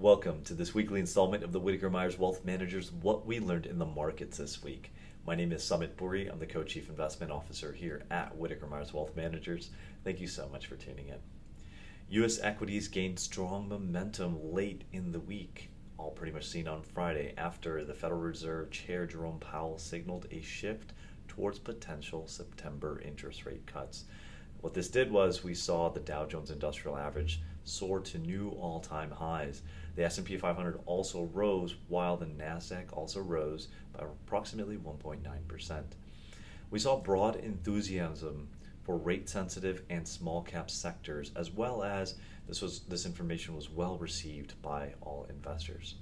Welcome to this weekly installment of the Whitaker-Myers Wealth Managers, What We Learned in the Markets This Week. My name is Summit Puri. I'm the Co-Chief Investment Officer here at Whitaker-Myers Wealth Managers. Thank you so much for tuning in. U.S. equities gained strong momentum late in the week, all pretty much seen on Friday after the Federal Reserve Chair Jerome Powell signaled a shift towards potential September interest rate cuts. What this did was we saw the Dow Jones Industrial Average soar to new all-time highs. The S&P 500 also rose, while the Nasdaq also rose by approximately 1.9%. We saw broad enthusiasm for rate-sensitive and small-cap sectors, as well as this information was well received by all investors.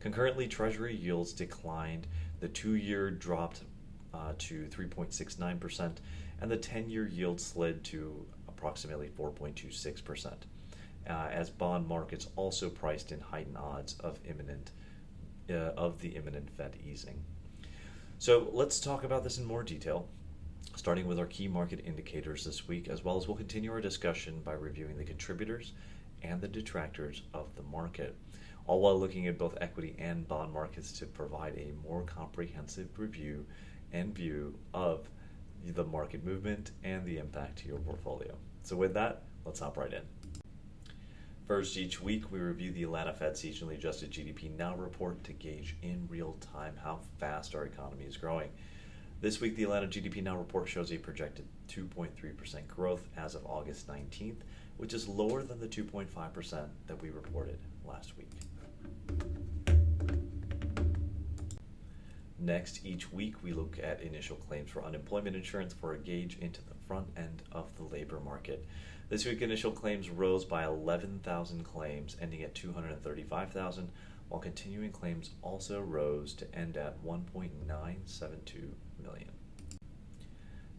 Concurrently, Treasury yields declined. The 2-year dropped to 3.69%, and the 10-year yield slid to approximately 4.26%. As bond markets also priced in heightened odds of the imminent Fed easing. So let's talk about this in more detail, starting with our key market indicators this week, as well as we'll continue our discussion by reviewing the contributors and the detractors of the market, all while looking at both equity and bond markets to provide a more comprehensive review and view of the market movement and the impact to your portfolio. So with that, let's hop right in. First, each week we review the Atlanta Fed seasonally adjusted GDP Now report to gauge in real time how fast our economy is growing. This week, the Atlanta GDP Now report shows a projected 2.3% growth as of August 19th, which is lower than the 2.5% that we reported last week. Next, each week we look at initial claims for unemployment insurance for a gauge into the front end of the labor market. This week, initial claims rose by 11,000 claims, ending at 235,000, while continuing claims also rose to end at 1.972 million.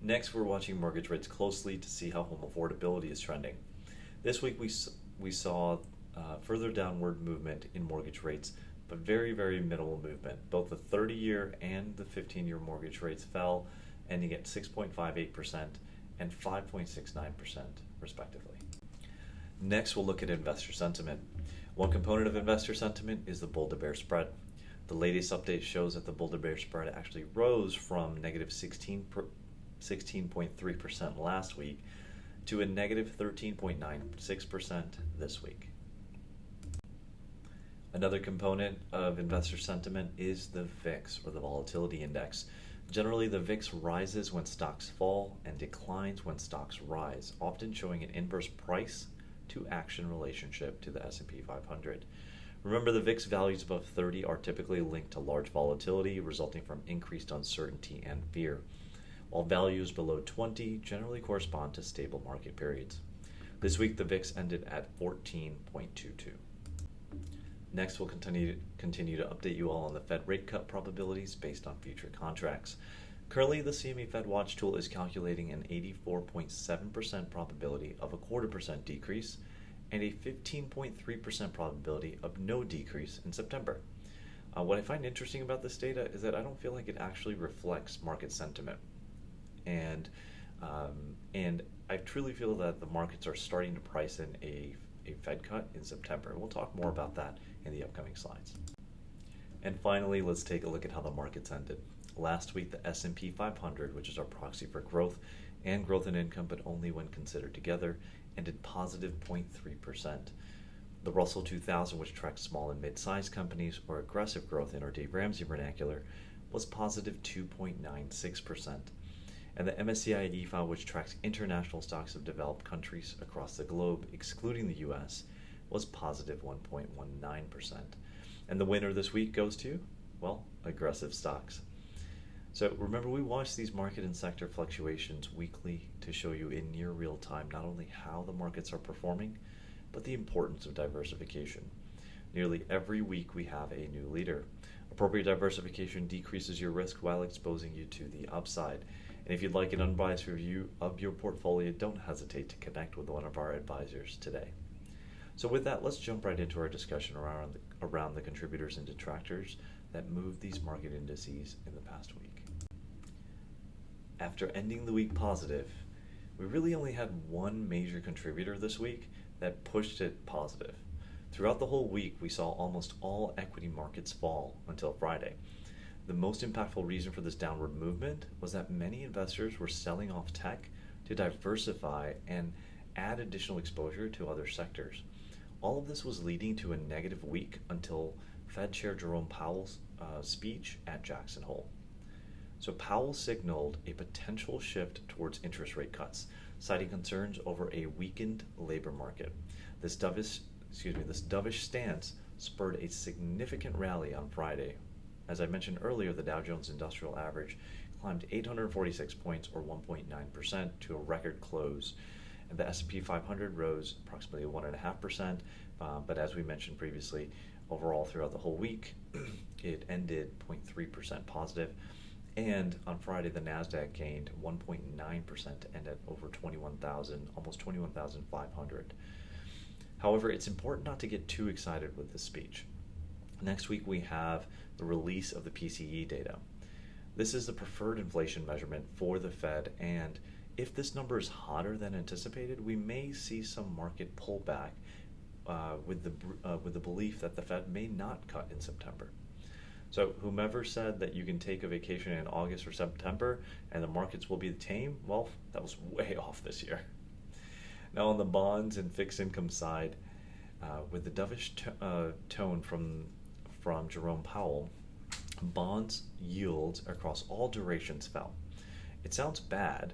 Next, we're watching mortgage rates closely to see how home affordability is trending. This week, we saw further downward movement in mortgage rates, but very, very minimal movement. Both the 30-year and the 15-year mortgage rates fell, ending at 6.58% and 5.69%, respectively. Next, we'll look at investor sentiment. One component of investor sentiment is the bull-to-bear spread. The latest update shows that the bull-to-bear spread actually rose from negative 16.3% last week to a negative 13.96% this week. Another component of investor sentiment is the VIX, or the volatility index. Generally, the VIX rises when stocks fall and declines when stocks rise, often showing an inverse price to action relationship to the S&P 500. Remember, the VIX values above 30 are typically linked to large volatility resulting from increased uncertainty and fear, while values below 20 generally correspond to stable market periods. This week, the VIX ended at 14.22. Next, we'll continue to update you all on the Fed rate cut probabilities based on future contracts. Currently, the CME Fed Watch tool is calculating an 84.7% probability of a 0.25% decrease and a 15.3% probability of no decrease in September. What I find interesting about this data is that I don't feel like it actually reflects market sentiment. And I truly feel that the markets are starting to price in a Fed cut in September. We'll talk more about that in the upcoming slides. And finally, let's take a look at how the markets ended. Last week, the S&P 500, which is our proxy for growth and growth in income, but only when considered together, ended positive 0.3%. The Russell 2000, which tracks small and mid-sized companies, or aggressive growth in our Dave Ramsey vernacular, was positive 2.96%. And the MSCI file, which tracks international stocks of developed countries across the globe, excluding the U.S., was positive 1.19%. And the winner this week goes to, well, aggressive stocks. So remember, we watch these market and sector fluctuations weekly to show you in near real time not only how the markets are performing, but the importance of diversification. Nearly every week we have a new leader. Appropriate diversification decreases your risk while exposing you to the upside. And if you'd like an unbiased review of your portfolio, don't hesitate to connect with one of our advisors today. So with that, let's jump right into our discussion around the contributors and detractors that moved these market indices in the past week. After ending the week positive, we really only had one major contributor this week that pushed it positive. Throughout the whole week, we saw almost all equity markets fall until Friday. The most impactful reason for this downward movement was that many investors were selling off tech to diversify and add additional exposure to other sectors. All of this was leading to a negative week until Fed Chair Jerome Powell's speech at Jackson Hole. So Powell signaled a potential shift towards interest rate cuts, citing concerns over a weakened labor market. This dovish stance spurred a significant rally on Friday. As I mentioned earlier, the Dow Jones Industrial Average climbed 846 points, or 1.9%, to a record close. And the S&P 500 rose approximately 1.5%, but as we mentioned previously, overall throughout the whole week, it ended 0.3% positive. And on Friday, the NASDAQ gained 1.9% to end at over 21,000, almost 21,500. However, it's important not to get too excited with this speech. Next week, we have the release of the PCE data. This is the preferred inflation measurement for the Fed, and if this number is hotter than anticipated, we may see some market pullback with the belief that the Fed may not cut in September. So whomever said that you can take a vacation in August or September and the markets will be tame, well, that was way off this year. Now on the bonds and fixed income side, with the dovish tone from Jerome Powell, bonds yields across all durations fell. It sounds bad,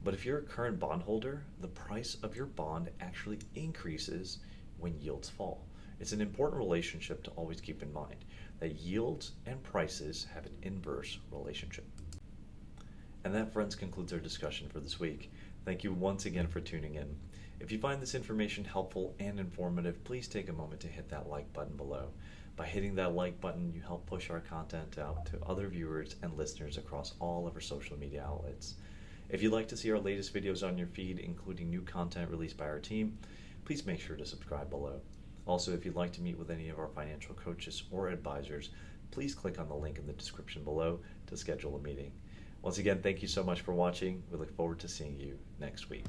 but if you're a current bondholder, the price of your bond actually increases when yields fall. It's an important relationship to always keep in mind, that yields and prices have an inverse relationship. And that, friends, concludes our discussion for this week. Thank you once again for tuning in. If you find this information helpful and informative, please take a moment to hit that like button below. By hitting that like button, you help push our content out to other viewers and listeners across all of our social media outlets. If you'd like to see our latest videos on your feed, including new content released by our team, please make sure to subscribe below. Also, if you'd like to meet with any of our financial coaches or advisors, please click on the link in the description below to schedule a meeting. Once again, thank you so much for watching. We look forward to seeing you next week.